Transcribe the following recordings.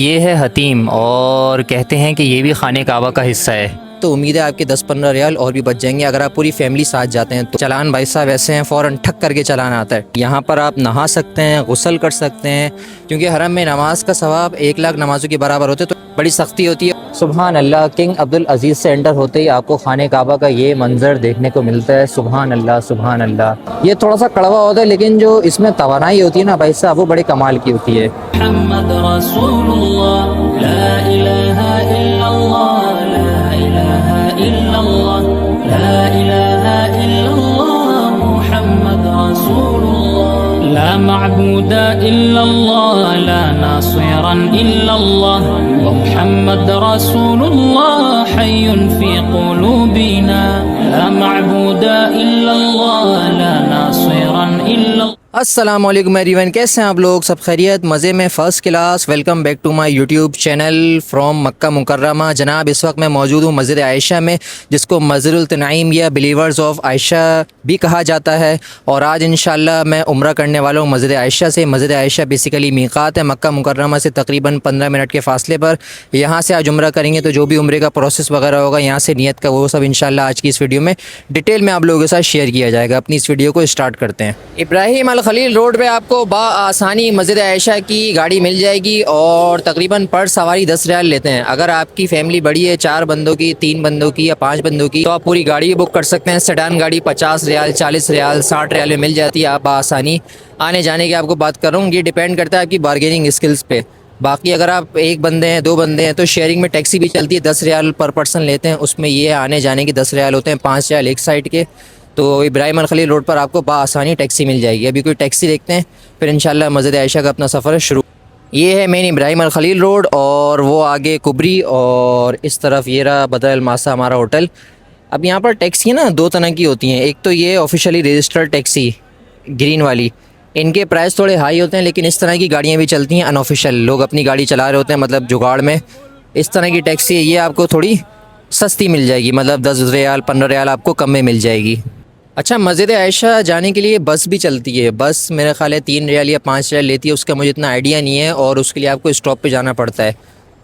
ये है हतीम और कहते हैं कि ये भी खाने काबा का हिस्सा है। तो उम्मीद है आपके 10-15 रियाल और भी बच जाएंगे अगर आप पूरी फैमिली साथ जाते हैं। तो चालान भाई साहब ऐसे हैं, फ़ौरन ठक करके चालान आता है। यहाँ पर आप नहा सकते हैं, गुस्ल कर सकते हैं, क्योंकि हरम में नमाज का सवाब 1 लाख नमाजों के बराबर होते, तो बड़ी सख्ती होती है। सुबहान अल्लाह, किंग अब्दुल अजीज़ से एंटर होते ही आपको खाने काबा का ये मंजर देखने को मिलता है। सुबहान अल्लाह, सुबहान अल्लाह। ये थोड़ा सा कड़वा होता है, लेकिन जो इसमें तवानाई होती है ना भाई साहब, वो बड़े कमाल की होती है। मुहम्मद रसूलुल्लाह, ला इलाहा इल्लल्लाह, ला इलाहा इल्लल्लाह, ला इलाहा इल्लल्लाह, मुहम्मद रसूलुल्लाह, ला मअबूद इल्लल्लाह, ला नासिरन इल्लल्लाह, मुहम्मद रसूलुल्लाह, हय्युन फी क़ुलूबिना, ला मअबूद इल्लल्लाह, ला नासिरन इल्लल्लाह। अस्सलाम वालेकुम एवरीवन, कैसे हैं आप लोग? सब खैरियत, मज़े में, first class. Welcome back to my YouTube channel from Makkah Mukarramah. जनाब, इस वक्त मैं मौजूद हूँ मस्जिद आयशा में, जिसको मस्जिदुल तनईम या बिलीवर्स ऑफ आयशा भी कहा जाता है। और आज इंशाल्लाह मैं उम्रा करने वाला हूँ मस्जिद आयशा से। मस्जिद आयशा बेसिकली मीक़ात है मक्का मुकर्रमा से तकरीबन 15 मिनट के फ़ासले पर। यहाँ से आज उम्रा करेंगे तो जो भी उम्रे का प्रोसेस वगैरह होगा यहाँ से नियत का, वो सब इंशाल्लाह आज की इस वीडियो में डिटेल में आप लोगों के साथ शेयर किया जाएगा। अपनी इस वीडियो को स्टार्ट करते हैं। इब्राहिम खलील रोड पे आपको आसानी मस्जिद आयशा की गाड़ी मिल जाएगी और तकरीबन पर सवारी 10 रियाल लेते हैं। अगर आपकी फैमिली बड़ी है, 4 बंदों की, 3 बंदों की या 5 बंदों की, तो आप पूरी गाड़ी बुक कर सकते हैं। सेडान गाड़ी 50 रियाल, 40 रियाल, 60 रियाल में मिल जाती है। आप आसानी आने जाने की आपको बात कर रहा हूँ। ये डिपेंड करता है आपकी बार्गेनिंग स्किल्स पे। बाकी अगर आप 1 बंदे हैं, 2 बंदे हैं, तो शेयरिंग में टैक्सी भी चलती है। 10 रियाल पर पर्सन लेते हैं, उसमें ये आने जाने की 10 रियाल होते हैं, 5 रियाल एक साइड के। तो इब्राहिम खलील रोड पर आपको बासानी टैक्सी मिल जाएगी। अभी कोई टैक्सी देखते हैं, फिर इंशाल्लाह मस्जिद आयशा का अपना सफ़र शुरू। ये है मेन इब्राहिम खलील रोड और वो आगे कुबरी और इस तरफ ये रहा बदर अल मासा हमारा होटल। अब यहाँ पर टैक्सी ना 2 तरह की होती हैं। एक तो ये ऑफिशियली रजिस्टर्ड टैक्सी ग्रीन वाली, इनके प्राइस थोड़े हाई होते हैं, लेकिन इस तरह की गाड़ियाँ भी चलती हैं अनऑफिशियल, लोग अपनी गाड़ी चला रहे होते हैं, मतलब जुगाड़ में। इस तरह की टैक्सी है, ये आपको थोड़ी सस्ती मिल जाएगी, मतलब 10 रियाल 15 रियाल आपको कम में मिल जाएगी। अच्छा, मस्जिद आयशा जाने के लिए बस भी चलती है। बस मेरा ख़्याल है 3 रियाल या 5 रियाल लेती है, उसका मुझे इतना आइडिया नहीं है, और उसके लिए आपको स्टॉप पे जाना पड़ता है।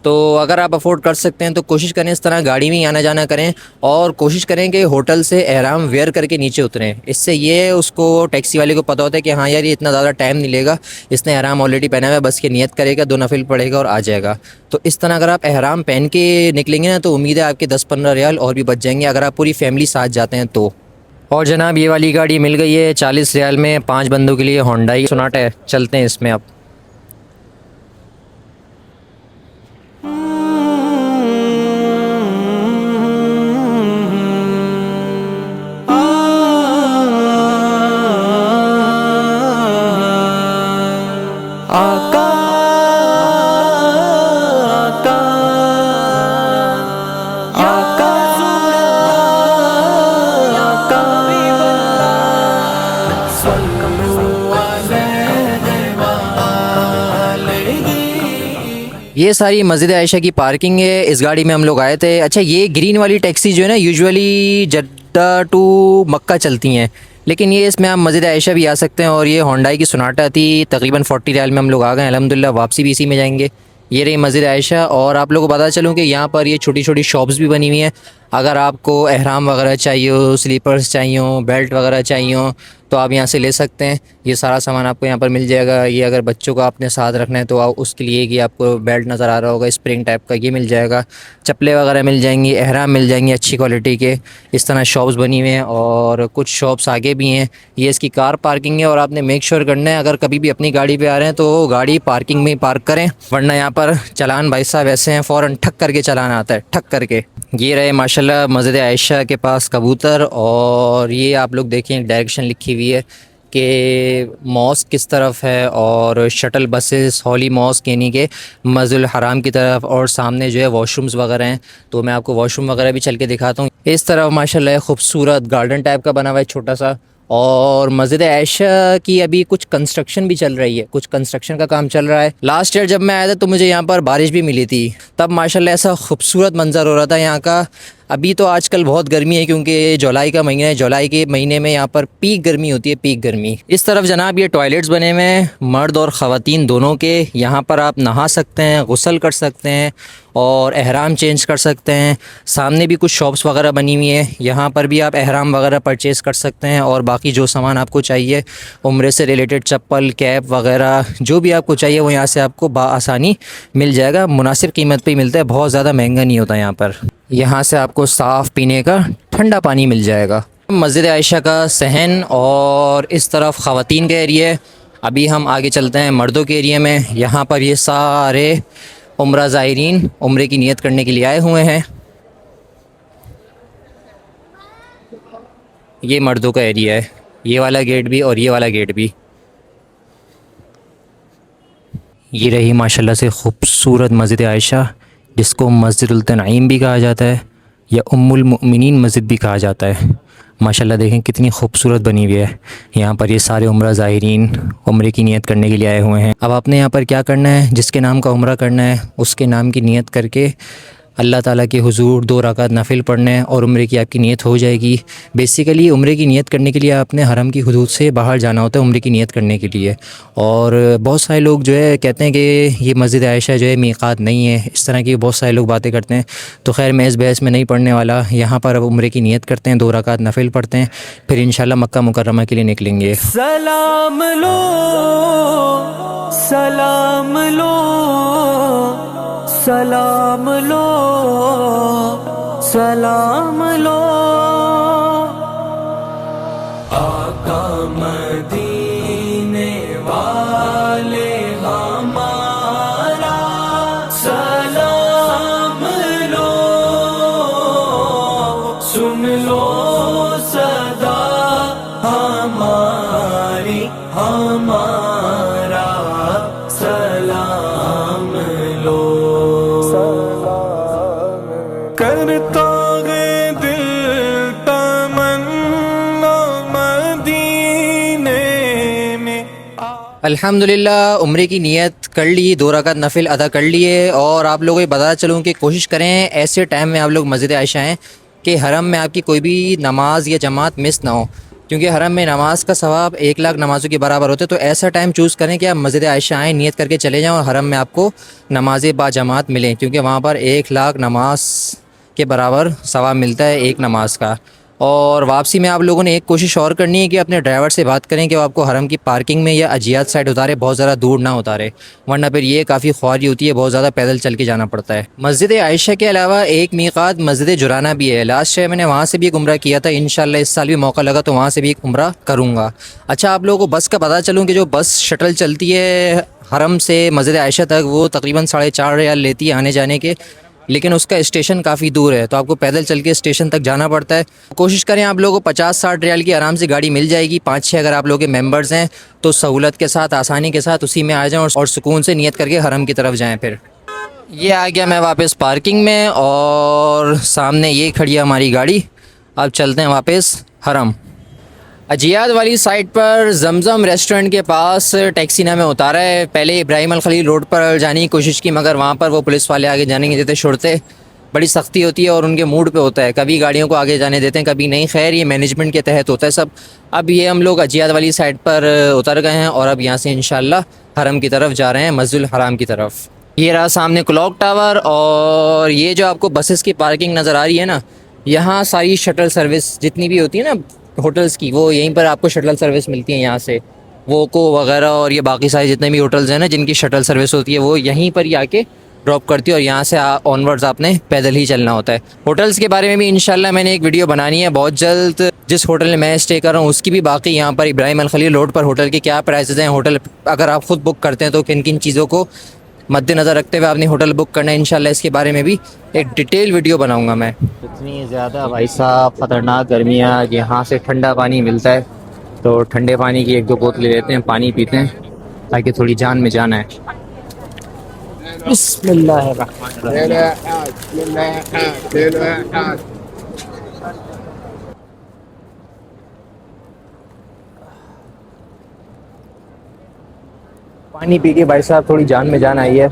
तो अगर आप अफोर्ड कर सकते हैं तो कोशिश करें इस तरह गाड़ी में आना जाना करें, और कोशिश करें कि होटल से एहराम वेयर करके नीचे उतरें। इससे ये उसको टैक्सी वाले को पता होता है कि हाँ यार, ये इतना ज़्यादा टाइम नहीं लेगा, इसने एहराम ऑलरेडी पहना हुआ है, बस ये नियत करेगा, 2 नफिल पढ़ेगा और आ जाएगा। तो इस तरह अगर आप एहराम पहन के निकलेंगे ना, तो उम्मीद है आपके 10-15 रियाल और भी बच जाएंगे अगर आप पूरी फैमिली साथ जाते हैं तो। और जनाब, ये वाली गाड़ी मिल गई है 40 रियाल में 5 बंदों के लिए, होंडाई सोनाटा है। चलते हैं इसमें अब। ये सारी मस्जिद आयशा की पार्किंग है, इस गाड़ी में हम लोग आए थे। अच्छा, ये ग्रीन वाली टैक्सी जो है ना, यूजुअली जद्दा टू मक्का चलती हैं, लेकिन ये इसमें आप मस्जिद आयशा भी आ सकते हैं। और ये होंडाई की सोनाटा थी, तकरीबन 40 रियाल में हम लोग आ गए अल्हम्दुलिल्लाह। वापसी भी इसी में जाएंगे। ये रही मस्जिद आयशा। और आप लोगों को पता चलूँ कि यहाँ पर ये छोटी छोटी शॉप्स भी बनी हुई हैं। अगर आपको एहराम वगैरह चाहिए हो, स्लीपर्स चाहिए हो, बेल्ट वगैरह चाहिए हो, तो आप यहाँ से ले सकते हैं। ये सारा सामान आपको यहाँ पर मिल जाएगा। ये अगर बच्चों को आपने साथ रखना है तो आप उसके लिए कि आपको बेल्ट नज़र आ रहा होगा स्प्रिंग टाइप का, ये मिल जाएगा। चप्पलें वगैरह मिल जाएंगी, एहराम मिल जाएंगे अच्छी क्वालिटी के। इस तरह शॉप्स बनी हुई हैं और कुछ शॉप्स आगे भी हैं। ये इसकी कार पार्किंग है, और आपने मेक श्योर करना है अगर कभी भी अपनी गाड़ी पे आ रहे हैं तो गाड़ी पार्किंग में ही पार्क करें, वरना यहाँ पर चालान भाई साहब ऐसे हैं, फ़ौरन ठक करके चालान आता है, ठक करके। ये रहे माशाल्लाह मस्जिद आयशा के पास कबूतर। और ये आप लोग देखें, डायरेक्शन लिखी हुई है कि मॉस्क किस तरफ है, और शटल बसेस हॉली मॉस्क यानी कि मस्जिदुल हराम की तरफ, और सामने जो है वॉशरूम्स वगैरह हैं। तो मैं आपको वॉशरूम वगैरह भी चल के दिखाता हूँ। इस तरफ माशाल्लाह खूबसूरत गार्डन टाइप का बना हुआ है छोटा सा। और मस्जिद आयशा की अभी कुछ कंस्ट्रक्शन भी चल रही है, कुछ कंस्ट्रक्शन का काम चल रहा है। लास्ट ईयर जब मैं आया था तो मुझे यहाँ पर बारिश भी मिली थी, तब माशाल्लाह ऐसा खूबसूरत मंजर हो रहा था यहाँ का। अभी तो आजकल बहुत गर्मी है क्योंकि जुलाई का महीना है। जुलाई के महीने में यहाँ पर पीक गर्मी होती है, पीक गर्मी। इस तरफ जनाब ये टॉयलेट्स बने हुए हैं मर्द और ख़वातीन दोनों के। यहाँ पर आप नहा सकते हैं, गुस्ल कर सकते हैं और एहराम चेंज कर सकते हैं। सामने भी कुछ शॉप्स वगैरह बनी हुई हैं, यहाँ पर भी आप एहराम वगैरह परचेज़ कर सकते हैं और बाकी जो सामान आपको चाहिए उम्रे से रिलेटेड चप्पल, कैप वगैरह जो भी आपको चाहिए वो यहाँ से आपको बआसानी मिल जाएगा। मुनासिब कीमत पे ही मिलता है, बहुत ज़्यादा महंगा नहीं होता यहाँ पर। यहाँ से आपको साफ़ पीने का ठंडा पानी मिल जाएगा। मस्जिद आयशा का सहन और इस तरफ ख़वातीन का एरिया है। अभी हम आगे चलते हैं मर्दों के एरिया में। यहाँ पर ये सारे उम्रा ज़ायरीन उम्रे की नियत करने के लिए आए हुए हैं। ये मर्दों का एरिया है, ये वाला गेट भी और ये वाला गेट भी। ये रही माशाल्लाह से ख़ूबसूरत मस्जिद आयशा, जिसको मस्जिदुल तनईम भी कहा जाता है या उम्मुल मुमिनीन मस्जिद भी कहा जाता है। माशाल्लाह देखें कितनी खूबसूरत बनी हुई है। यहाँ पर ये सारे उम्रा ज़ाहिरीन उम्रे की नियत करने के लिए आए हुए हैं। अब आपने यहाँ पर क्या करना है, जिसके नाम का उम्रा करना है उसके नाम की नियत करके अल्लाह ताला के हुजूर 2 रकात नफिल पढ़ने हैं और उम्रे की आपकी नियत हो जाएगी। बेसिकली उम्रे की नियत करने के लिए आपने हरम की हुदूद से बाहर जाना होता है उम्रे की नियत करने के लिए। और बहुत सारे लोग जो है कहते हैं कि ये मस्जिद आयशा जो है मीक़ात नहीं है, इस तरह की बहुत सारे लोग बातें करते हैं। तो खैर मैं इस बहस में नहीं पढ़ने वाला। यहाँ पर अब उम्रे की नियत करते हैं, 2 रकात नफिल पढ़ते हैं, फिर इंशाल्लाह मक्का मुकर्रमा के लिए निकलेंगे। सलाम लो, सलाम लो, सलाम लो, सलाम लो। आका मदीने वाले हमारा सलाम लो, सुन लो सदा हमारी, हमारा सलाम लो। करता है दिल तमन्ना मदीने में। अल्हम्दुलिल्लाह उम्रे की नियत कर ली, 2 रकात नफिल अदा कर लिए। और आप लोगों को बता चलूँ कि कोशिश करें ऐसे टाइम में आप लोग मस्जिद आयशा आएँ कि हरम में आपकी कोई भी नमाज या जमात मिस ना हो, क्योंकि हरम में नमाज का सवाब 1 लाख नमाज़ों के बराबर होते। तो ऐसा टाइम चूज़ करें कि आप मस्जिद आयशा आएँ, नियत करके चले जाएँ और हरम में आपको नमाज़ बाजमात मिलें, क्योंकि वहाँ पर 1 लाख नमाज के बराबर सवाब मिलता है एक नमाज का। और वापसी में आप लोगों ने एक कोशिश और करनी है कि अपने ड्राइवर से बात करें कि वो आपको हरम की पार्किंग में या अजियात साइड उतारे, बहुत ज़्यादा दूर ना उतारे, वरना फिर ये काफ़ी ख्वारी होती है, बहुत ज़्यादा पैदल चल के जाना पड़ता है। मस्जिद आयशा के अलावा एक मीक़ात मस्जिद जुराना भी है। लास्ट ईयर मैंने वहाँ से भी एक उम्रा किया था, इंशाल्लाह इस साल भी मौका लगा तो वहाँ से भी एक उम्रा करूँगा। अच्छा, आप लोगों को बस का पता चलूँ कि जो बस शटल चलती है हरम से मस्जिद आयशा तक, वो तकरीबन 4.5 रियाल लेती है आने जाने के, लेकिन उसका स्टेशन काफ़ी दूर है तो आपको पैदल चल के स्टेशन तक जाना पड़ता है। कोशिश करें आप लोगों को 50-60 रियाल की आराम से गाड़ी मिल जाएगी। 5-6 अगर आप लोग के मेंबर्स हैं तो सहूलत के साथ, आसानी के साथ उसी में आ जाएं और सुकून से नियत करके हरम की तरफ जाएं। फिर ये आ गया मैं वापस पार्किंग में और सामने ये खड़ी है हमारी गाड़ी। अब चलते हैं वापस हरम। अजियाद वाली साइड पर जमज़म रेस्टोरेंट के पास टैक्सी ने हमें उतारा है। पहले इब्राहिम अल खलील रोड पर जाने की कोशिश की, मगर वहाँ पर वो पुलिस वाले आगे जाने नहीं देते, छोड़ते। बड़ी सख्ती होती है और उनके मूड पे होता है, कभी गाड़ियों को आगे जाने देते हैं, कभी नहीं। खैर ये मैनेजमेंट के तहत होता है सब। अब ये हम लोग अजियाद वाली साइड पर उतर गए हैं और अब यहाँ से इंशाल्लाह हरम की तरफ जा रहे हैं, मस्जिदुल हराम की तरफ। ये रहा सामने क्लॉक टावर और ये जो आपको बसेस की पार्किंग नज़र आ रही है ना, यहाँ सारी शटल सर्विस जितनी भी होती है ना होटल्स की, वो यहीं पर आपको शटल सर्विस मिलती है। यहाँ से वोको वगैरह और ये बाकी सारे जितने भी होटल्स हैं ना जिनकी शटल सर्विस होती है, वो यहीं पर ही आके ड्रॉप करती है और यहाँ से ऑनवर्ड्स आपने पैदल ही चलना होता है। होटल्स के बारे में भी इंशाल्लाह मैंने एक वीडियो बनानी है बहुत जल्द। जिस होटल में मैं स्टे कर रहा हूँ उसकी भी, बाकी यहाँ पर इब्राहिम अल खलील रोड पर होटल के क्या प्राइसेस हैं, होटल अगर आप ख़ुद बुक करते हैं तो किन किन चीज़ों को मद्देनज़र रखते हुए आपने होटल बुक करना है, इंशाल्लाह इसके बारे में भी एक डिटेल वीडियो बनाऊंगा मैं। इतनी ज़्यादा भाई साहब ख़तरनाक गर्मियाँ, यहाँ से ठंडा पानी मिलता है तो ठंडे पानी की 1-2 बोतलें लेते हैं, पानी पीते हैं ताकि थोड़ी जान में जान आए। पानी पी के भाई साहब थोड़ी जान में जान आई है।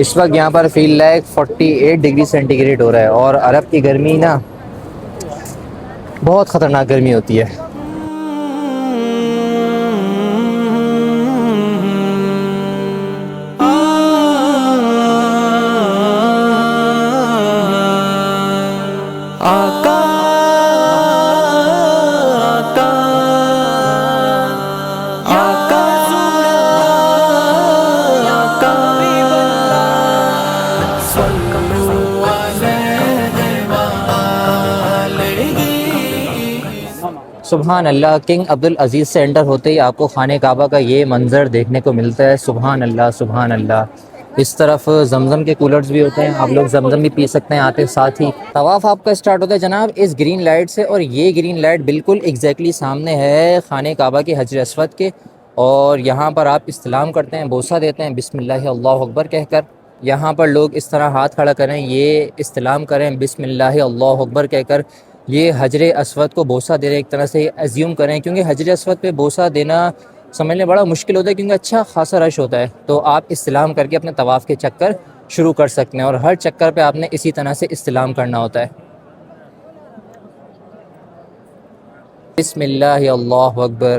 इस वक्त यहाँ पर फील लाइक 48 डिग्री सेंटीग्रेड हो रहा है और अरब की गर्मी ना बहुत ख़तरनाक गर्मी होती है। आका आका आका सुबहान अल्लाह। किंग अब्दुल अज़ीज़ से एंटर होते ही आपको खाने काबा का ये मंज़र देखने को मिलता है। सुबहान अल्लाह सुबहान अल्लाह। इस तरफ जमज़म के कूलर्स भी होते हैं, आप लोग जमज़म भी पी सकते हैं आते साथ ही। तवाफ़ आपका स्टार्ट होता है जनाब इस ग्रीन लाइट से, और ये ग्रीन लाइट बिल्कुल एग्जैक्टली सामने है खाने काबा के हजर अस्वद के। और यहाँ पर आप इस्तिलाम करते हैं, बोसा देते हैं बिस्मिल्लाह अल्लाहु अकबर कहकर। यहाँ पर लोग इस तरह हाथ खड़ा करें, ये इस्तिलाम करें बिस्मिल्लाह अल्लाहु अकबर कहकर। ये हजर अस्वद को बोसा दे रहे, एक तरह से एज्यूम करें, क्योंकि हजर अस्वद पे बोसा देना समझने बड़ा मुश्किल होता है क्योंकि अच्छा खासा रश होता है। तो आप इस्तिलाम करके अपने तवाफ़ के चक्कर शुरू कर सकते हैं, और हर चक्कर पे आपने इसी तरह से इस्तिलाम करना होता है बिस्मिल्लाह अल्लाहु अकबर।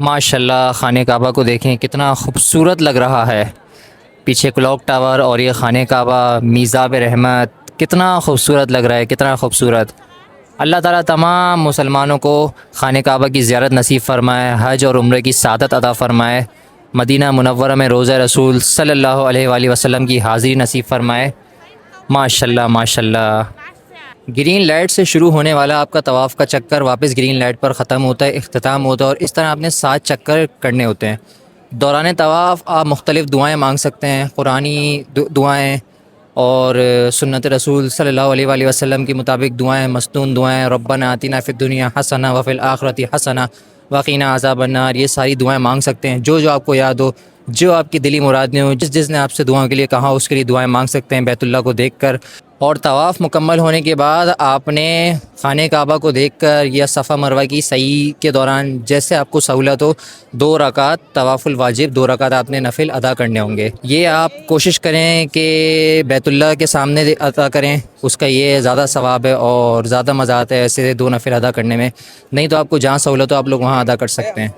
माशाल्लाह खाने काबा को देखें कितना खूबसूरत लग रहा है। पीछे क्लॉक टावर और ये खाने काबा मीज़ाब रहमत, कितना खूबसूरत लग रहा है, कितना खूबसूरत। अल्लाह ताला तमाम मुसलमानों को खाने काबा की ज़ियारत नसीब फ़रमाए, हज और उम्रे की सादत अता फ़रमाए, मदीना मुनव्वरा में रोज़ा रसूल सल्लल्लाहु अलैहि वसल्लम की हाज़िरी नसीब फ़रमाए। माशाल्लाह माशाल्लाह। ग्रीन लाइट से शुरू होने वाला आपका तवाफ़ का चक्कर वापस ग्रीन लाइट पर ख़त्म होता है, इख्तिताम होता है, और इस तरह आपने 7 चक्कर करने होते हैं। दौरान तवाफ़ आप मुख्तलिफ़ दुआएं मांग सकते हैं, कुरानी दुआएं और सुन्नत रसूल सल्लल्लाहु अलैहि वसल्लम के मुताबिक दुआएं, मस्तून दुआएं, रब्बना आतिना फ़िद दुनिया हसना व फ़िल आखिरति हसना वक़ीना अज़ाबन्नार, ये सारी दुआएं मांग सकते हैं। जो जो आपको याद हो, जो आपकी दिली मुरादें हो, जिसने आपसे दुआओं के लिए कहा उसके लिए दुआएं मांग सकते हैं बैतुल्लाह को देखकर। और तवाफ़ मुकम्मल होने के बाद आपने खाने काबा को देखकर या सफ़ा मरवा की सई के दौरान जैसे आपको सहूलत हो 2 रकात तवाफ़ुल वाजिब, 2 रकात आपने नफिल अदा करने होंगे। ये आप कोशिश करें कि बैतुल्लाह के सामने अदा करें, उसका ये ज़्यादा सवाब है और ज़्यादा मज़ा आता है ऐसे 2 नफिल अदा करने में। नहीं तो आपको जहाँ सहूलत हो आप लोग वहाँ अदा कर सकते हैं।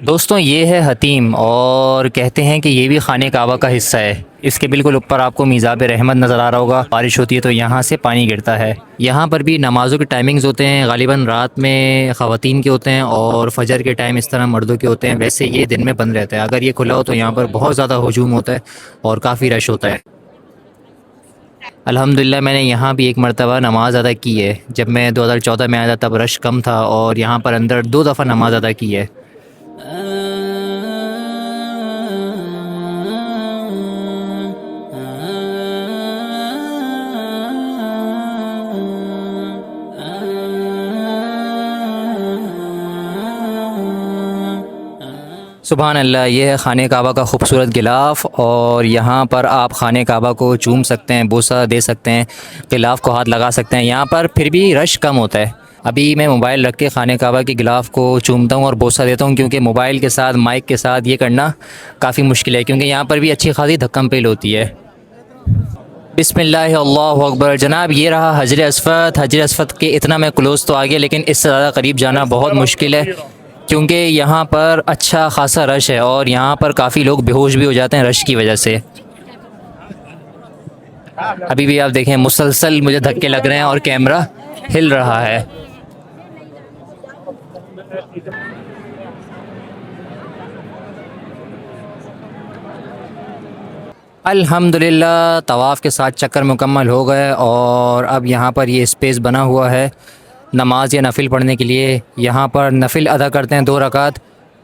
दोस्तों ये है हतीम, और कहते हैं कि ये भी खाने काबा का हिस्सा है। इसके बिल्कुल ऊपर आपको मीज़ाब रहमत नज़र आ रहा होगा, बारिश होती है तो यहाँ से पानी गिरता है। यहाँ पर भी नमाज़ों के टाइमिंग्स होते हैं, गालिबन रात में ख़वातीन के होते हैं और फजर के टाइम इस तरह मर्दों के होते हैं। वैसे ये दिन में बंद रहता है, अगर ये खुला हो तो यहाँ पर बहुत ज़्यादा हुजूम होता है और काफ़ी रश होता है। अल्हम्दुलिल्लाह मैंने यहाँ भी एक मरतबा नमाज़ अदा की है। जब मैं 2014 में आया था तब रश कम था, और यहाँ पर अंदर 2 दफ़ा नमाज़ अदा की है। सुभान अल्लाह। ये है खाने काबा का खूबसूरत गिलाफ़, और यहाँ पर आप खाने काबा को चूम सकते हैं, बोसा दे सकते हैं, गिलाफ़ को हाथ लगा सकते हैं। यहाँ पर फिर भी रश कम होता है। अभी मैं मोबाइल रख के खाने काबा के गिलाफ़ को चूमता हूँ और बोसा देता हूँ, क्योंकि मोबाइल के साथ माइक के साथ ये करना काफ़ी मुश्किल है, क्योंकि यहाँ पर भी अच्छी खासी धक्कम पेल होती है। बिस्मिल्लाह अल्लाहु अकबर। जनाब ये रहा हजर अस्वद। हजर अस्वद के इतना मैं क्लोज़ तो आ गया, लेकिन इससे ज़्यादा करीब जाना बहुत मुश्किल है, क्योंकि यहाँ पर अच्छा खासा रश है और यहाँ पर काफ़ी लोग बेहोश भी हो जाते हैं रश की वजह से। अभी भी आप देखें मुसलसल मुझे धक्के लग रहे हैं और कैमरा हिल रहा है। अल्हम्दुलिल्लाह तवाफ़ के साथ चक्कर मुकम्मल हो गए और अब यहाँ पर ये स्पेस बना हुआ है नमाज या नफिल पढ़ने के लिए। यहाँ पर नफिल अदा करते हैं 2 रकात,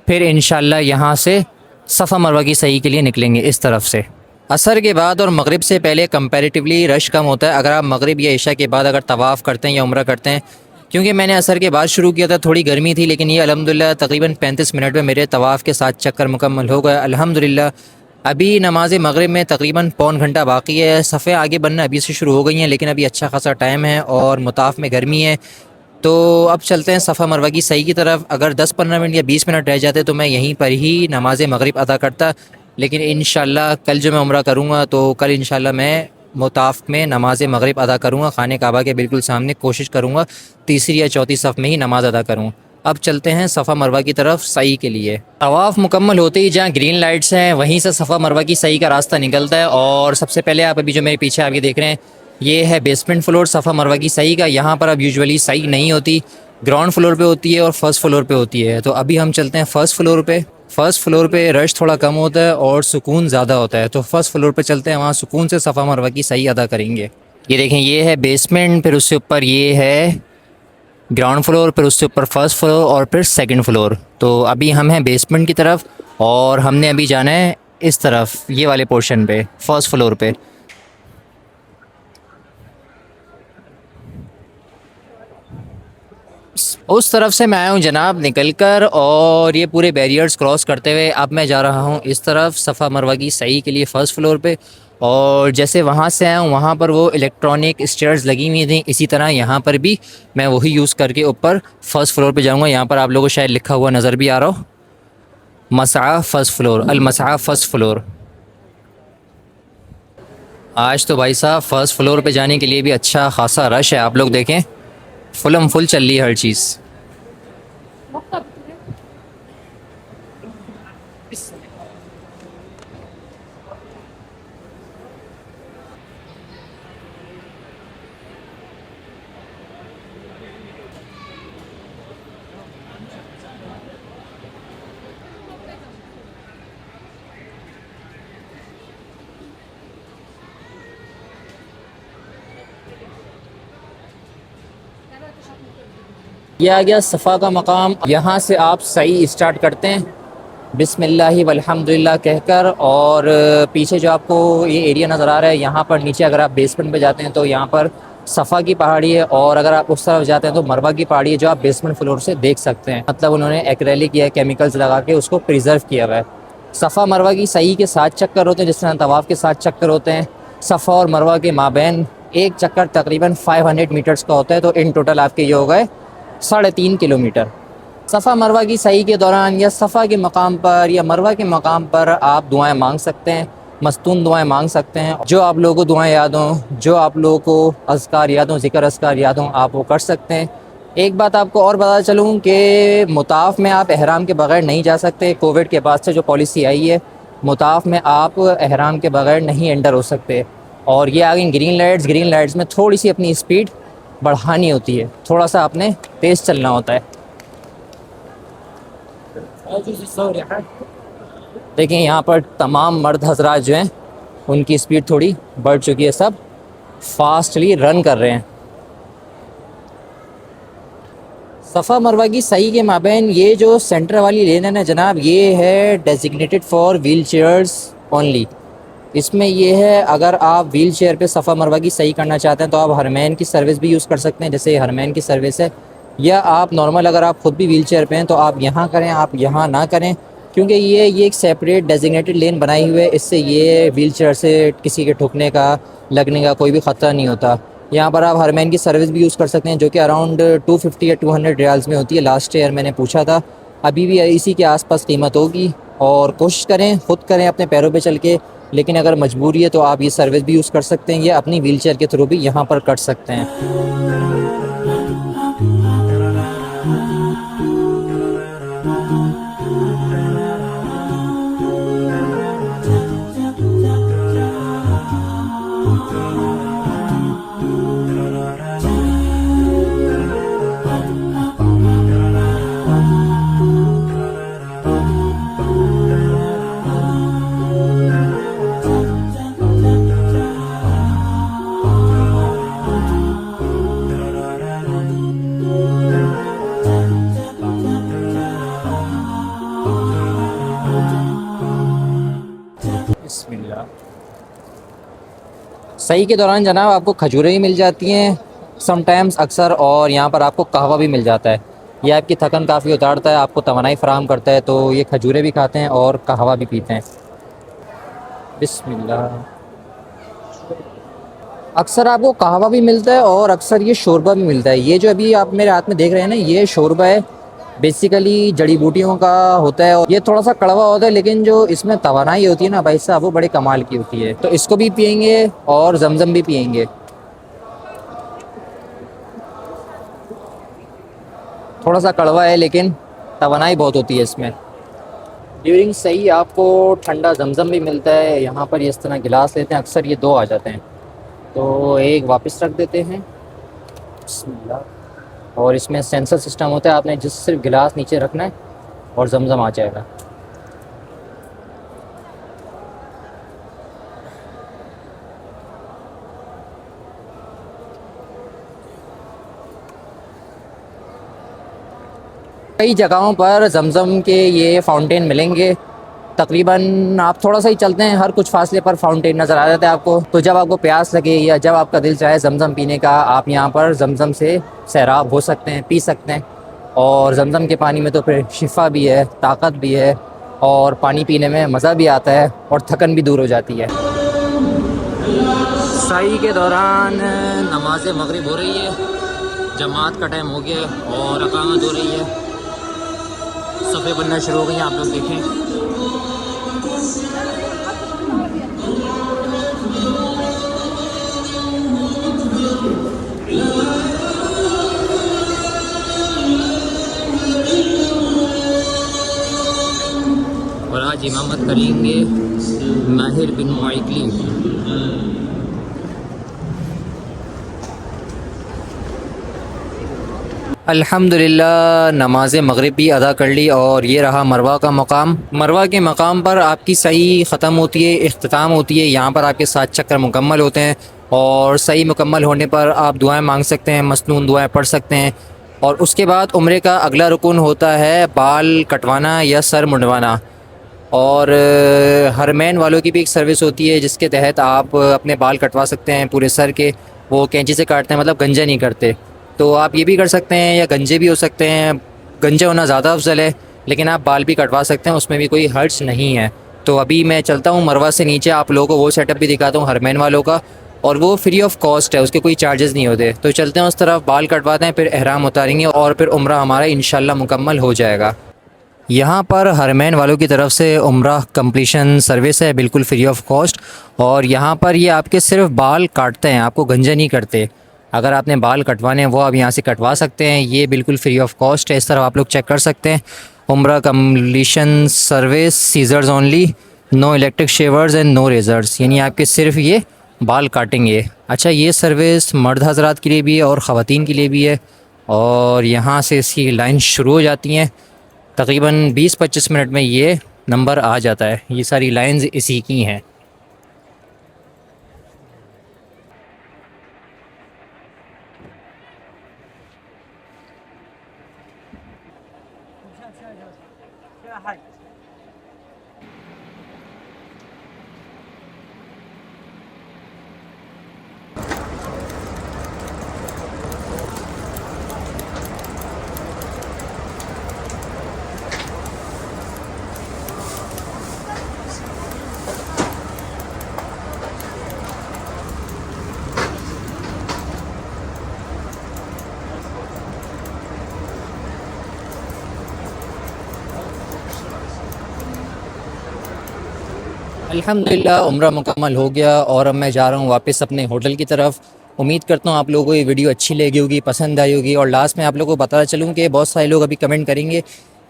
फिर इंशाल्लाह यहाँ से सफ़ा मरवा की सही के लिए निकलेंगे इस तरफ से। असर के बाद और मगरिब से पहले कंपैरेटिवली रश कम होता है अगर आप मगरिब या इशा के बाद अगर तवाफ़ करते हैं या उम्रा करते हैं। क्योंकि मैंने असर के बाद शुरू किया था, थोड़ी गर्मी थी, लेकिन ये अल्हम्दुलिल्लाह तकरीबन 35 मिनट में मेरे तवाफ़ के साथ चक्कर मुकम्मल हो गया अल्हम्दुलिल्लाह। अभी नमाज मगरिब में तकरीबन पौन घंटा बाकी है। सफ़े आगे बनना अभी से शुरू हो गई हैं, लेकिन अभी अच्छा खासा टाइम है और मुताफ़ में गर्मी है। तो अब चलते हैं सफ़ा मरवा की सही की तरफ। अगर 10-15 मिनट या 20 मिनट रह जाते तो मैं यहीं पर ही नमाज मगरिब अदा करता, लेकिन इंशाल्लाह कल जो मैं उम्रा करूँगा तो कल इंशाल्लाह मैं मुताफ़ में नमाज मगरिब अदा करूँगा। खाने काबा के बिल्कुल सामने कोशिश करूँगा तीसरी या चौथी सफ़ में ही नमाज़ अदा करूँ। अब चलते हैं सफ़ा मरवा की तरफ सही के लिए। तवाफ़ मुकम्मल होते ही जहाँ ग्रीन लाइट्स हैं वहीं से सफ़ा मरवा की सही का रास्ता निकलता है। और सबसे पहले आप अभी जो मेरे पीछे आगे देख रहे हैं ये है बेसमेंट फ्लोर सफ़ा मरवा की सही का। यहाँ पर अब यूजुअली सही नहीं होती, ग्राउंड फ्लोर पे होती है और फर्स्ट फ्लोर पे होती है। तो अभी हम चलते हैं फ़र्स्ट फ्लोर पे। फ़र्स्ट फ्लोर पे रश थोड़ा कम होता है और सुकून ज़्यादा होता है, तो फ़र्स्ट फ्लोर पे चलते हैं, वहाँ सुकून से सफ़ा मरवा की सही अदा करेंगे। ये देखें, ये है बेसमेंट, फिर उससे ऊपर ये है ग्राउंड फ्लोर, फिर उससे ऊपर फर्स्ट फ्लोर और फिर सेकंड फ्लोर। तो अभी हम हैं बेसमेंट की तरफ और हमने अभी जाना है इस तरफ, ये वाले पोर्शन पे, फर्स्ट फ्लोर पे। उस तरफ से मैं आया हूँ जनाब निकल कर, और ये पूरे बैरियर्स क्रॉस करते हुए अब मैं जा रहा हूँ इस तरफ सफ़ा मरवा की सही के लिए फ़र्स्ट फ्लोर पे। और जैसे वहाँ से आया हूँ वहाँ पर वो इलेक्ट्रॉनिक स्टेयर्स लगी हुई थी, इसी तरह यहाँ पर भी मैं वही यूज़ करके ऊपर फ़र्स्ट फ्लोर पे जाऊँगा। यहाँ पर आप लोगों को शायद लिखा हुआ नज़र भी आ रहा हो, मसआ फ़र्स्ट फ्लोर, अल मसआ फ़र्स्ट फ्लोर। आज तो भाई साहब फ़र्स्ट फ्लोर पे जाने के लिए भी अच्छा खासा रश है, आप लोग देखें फुल चल रही है हर चीज़। यह आ गया सफ़ा का मकाम। यहाँ से आप सही स्टार्ट करते हैं बिस्मिल्लाहि वल्हम्दुलिल्लाह कहकर, और पीछे जो आपको ये एरिया नज़र आ रहा है, यहाँ पर नीचे अगर आप बेसमेंट पे जाते हैं तो यहाँ पर सफ़ा की पहाड़ी है, और अगर आप उस तरफ जाते हैं तो मरवा की पहाड़ी है जो आप बेसमेंट फ्लोर से देख सकते हैं। मतलब उन्होंने एक्रेलिक या केमिकल्स लगा के उसको प्रिजर्व किया हुआ है। सफ़ा मरवा की सही के 7 चक्कर होते हैं, जिस तरह तवाफ़ के 7 चक्कर होते हैं। सफ़ा और मरवा के माबैन एक चक्कर तकरीबन 500 मीटर्स का होता है, तो इन टोटल आपके ये हो गए 3.5 किलोमीटर। सफ़ा मरवा की सही के दौरान या सफ़ा के मकाम पर या मरवा के मकाम पर आप दुआएं मांग सकते हैं, मस्तून दुआएं मांग सकते हैं। जो आप लोगों को दुआएं याद हों, जो आप लोगों को अज़कार याद हों, ज़िक्र अज़कार याद हों, आप वो कर सकते हैं। एक बात आपको और बता चलूँ कि मुताफ़ में आप एहराम के बग़ैर नहीं जा सकते। कोविड के बाद से जो पॉलिसी आई है, मुताफ़ में आप एहराम के बग़ैर नहीं एंटर हो सकते। और ये आ गई ग्रीन लाइट्स में थोड़ी सी अपनी स्पीड बढ़ानी होती है, थोड़ा सा आपने तेज़ चलना होता है। देखिए यहाँ पर तमाम मर्द हजरात जो हैं उनकी स्पीड थोड़ी बढ़ चुकी है, सब फास्टली रन कर रहे हैं। सफ़ा मरवा की सही के माबैन ये जो सेंटर वाली लेन है ना जनाब, ये है designated for wheel chairs only. इसमें ये है, अगर आप व्हील चेयर पर सफ़ा मरवा की सही करना चाहते हैं तो आप हरमैन की सर्विस भी यूज़ कर सकते हैं, जैसे हरमैन की सर्विस है, या आप नॉर्मल अगर आप ख़ुद भी व्हील चेयर पे हैं तो आप यहाँ करें, आप यहाँ ना करें, क्योंकि ये एक सेपरेट डेजिग्नेटेड लेन बनाई हुई है। इससे ये व्हील चेयर से किसी के ठुकने का, लगने का कोई भी ख़तरा नहीं होता। यहाँ पर आप हरमैन की सर्विस भी यूज़ कर सकते हैं, जो कि अराउंड 250 या 200 रियाल्स में होती है। लास्ट ईयर मैंने पूछा था, अभी भी इसी के आसपास कीमत होगी। और कोशिश करें ख़ुद करें अपने पैरों पे चल के, लेकिन अगर मजबूरी है तो आप ये सर्विस भी यूज़ कर सकते हैं, या अपनी व्हील चेयर के थ्रू भी यहाँ पर कर सकते हैं। सही के दौरान जनाब आपको खजूरें भी मिल जाती हैं समटाइम्स अक्सर, और यहाँ पर आपको कहवा भी मिल जाता है। ये आपकी थकन काफ़ी उतारता है, आपको तवानाई फराहम करता है, तो ये खजूरें भी खाते हैं और कहवा भी पीते हैं। बिस्मिल्लाह। अक्सर आपको कहवा भी मिलता है और अक्सर ये शोरबा भी मिलता है। ये जो अभी आप मेरे हाथ में देख रहे हैं ना, ये शोरबा है, बेसिकली जड़ी बूटियों का होता है। और ये थोड़ा सा कड़वा होता है, लेकिन जो इसमें तवानाई होती है ना भाई साहब, वो बड़े कमाल की होती है। तो इसको भी पियेंगे और जमजम भी पियेंगे। थोड़ा सा कड़वा है लेकिन तवानाई बहुत होती है इसमें। ड्यूरिंग सही आपको ठंडा जमजम भी मिलता है। यहाँ पर ये इस तरह गिलास लेते हैं, अक्सर ये 2 आ जाते हैं, तो एक वापस रख देते हैं। बिस्मिल्लाह। और इसमें सेंसर सिस्टम होता है, आपने जिस सिर्फ गिलास नीचे रखना है और जमजम आ जाएगा। कई जगहों पर जमजम के ये फाउंटेन मिलेंगे। तकरीबन आप थोड़ा सा ही चलते हैं, हर कुछ फासले पर फाउंटेन नज़र आ जाता है आपको। तो जब आपको प्यास लगे या जब आपका दिल चाहे जमजम पीने का, आप यहाँ पर जमजम से सैराब हो सकते हैं, पी सकते हैं। और जमजम के पानी में तो फिर शिफा भी है, ताकत भी है, और पानी पीने में मज़ा भी आता है और थकन भी दूर हो जाती है। साई के दौरान नमाज मगरिब हो रही है, जमात का टाइम हो गया और अकामत हो रही है। सफ़े बनना शुरू हो गई हैं, आप लोग देखें। और आज इमामत करेंगे माहिर बिन मुइकली। अल्हम्दुलिल्लाह नमाज मगरिब भी अदा कर ली और ये रहा मरवा का मकाम। मरवा के मकाम पर आपकी सही ख़त्म होती है, इख्तिताम होती है। यहाँ पर आपके 7 चक्कर मुकम्मल होते हैं और सही मुकम्मल होने पर आप दुआएं मांग सकते हैं, मसनून दुआएं पढ़ सकते हैं। और उसके बाद उम्रे का अगला रुकन होता है बाल कटवाना या सर मुंडवाना। और हरमैन वालों की भी एक सर्विस होती है जिसके तहत आप अपने बाल कटवा सकते हैं पूरे सर के। वो कैंची से काटते हैं, मतलब गंजा नहीं करते। तो आप ये भी कर सकते हैं या गंजे भी हो सकते हैं। गंजे होना ज़्यादा अफजल है, लेकिन आप बाल भी कटवा सकते हैं, उसमें भी कोई हर्ज नहीं है। तो अभी मैं चलता हूँ मरवा से नीचे, आप लोगों को वो सेटअप भी दिखाता हूँ हरमैन वालों का, और वो फ्री ऑफ कॉस्ट है, उसके कोई चार्जेस नहीं होते। तो चलते हैं उस तरफ, बाल कटवाते हैं, फिर एहराम उतारेंगे और फिर उम्रा हमारा इंशाल्लाह मुकम्मल हो जाएगा। यहाँ पर हरमैन वालों की तरफ से उम्रा कंप्लीशन सर्विस है, बिल्कुल फ्री ऑफ कॉस्ट। और यहाँ पर ये आपके सिर्फ बाल काटते हैं, आपको गंजा नहीं करते। अगर आपने बाल कटवाने हैं वो आप यहाँ से कटवा सकते हैं, ये बिल्कुल फ्री ऑफ कॉस्ट है। इस तरह आप लोग चेक कर सकते हैं। उम्रा completion service, scissors only, no electric shavers and no razors, यानी आपके सिर्फ ये बाल काटेंगे। अच्छा, ये सर्विस मर्द हजरात के लिए भी है और ख़वातीन के लिए भी है। और यहाँ से इसकी लाइन शुरू हो जाती हैं, तकरीबन 20-25 मिनट में ये नंबर आ जाता है। ये सारी लाइंस इसी की हैं। अल्हम्दुलिल्लाह उम्रा मुकम्मल हो गया और अब मैं जा रहा हूँ वापस अपने होटल की तरफ। उम्मीद करता हूँ आप लोगों को ये वीडियो अच्छी लगी होगी, पसंद आई होगी। और लास्ट में आप लोगों को बताना चलूँ कि बहुत सारे लोग अभी कमेंट करेंगे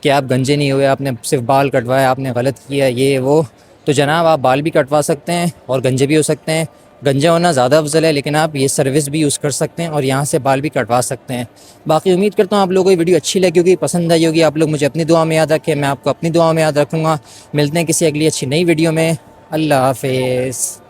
कि आप गंजे नहीं हुए, आपने सिर्फ बाल कटवाया, आपने गलत किया, ये वो। तो जनाब आप बाल भी कटवा सकते हैं और गंजे भी हो सकते हैं। गंजा होना ज़्यादा अफजल है, लेकिन आप ये सर्विस भी यूज़ कर सकते हैं और यहाँ से बाल भी कटवा सकते हैं। बाकी उम्मीद करता हूँ आप लोगों को ये वीडियो अच्छी लगी होगी, पसंद आई होगी। आप लोग मुझे अपनी दुआ में याद रखें, मैं आपको अपनी दुआ में याद रखूँगा। मिलते हैं किसी अगली अच्छी नई वीडियो में। अल्लाह हाफ़िज़।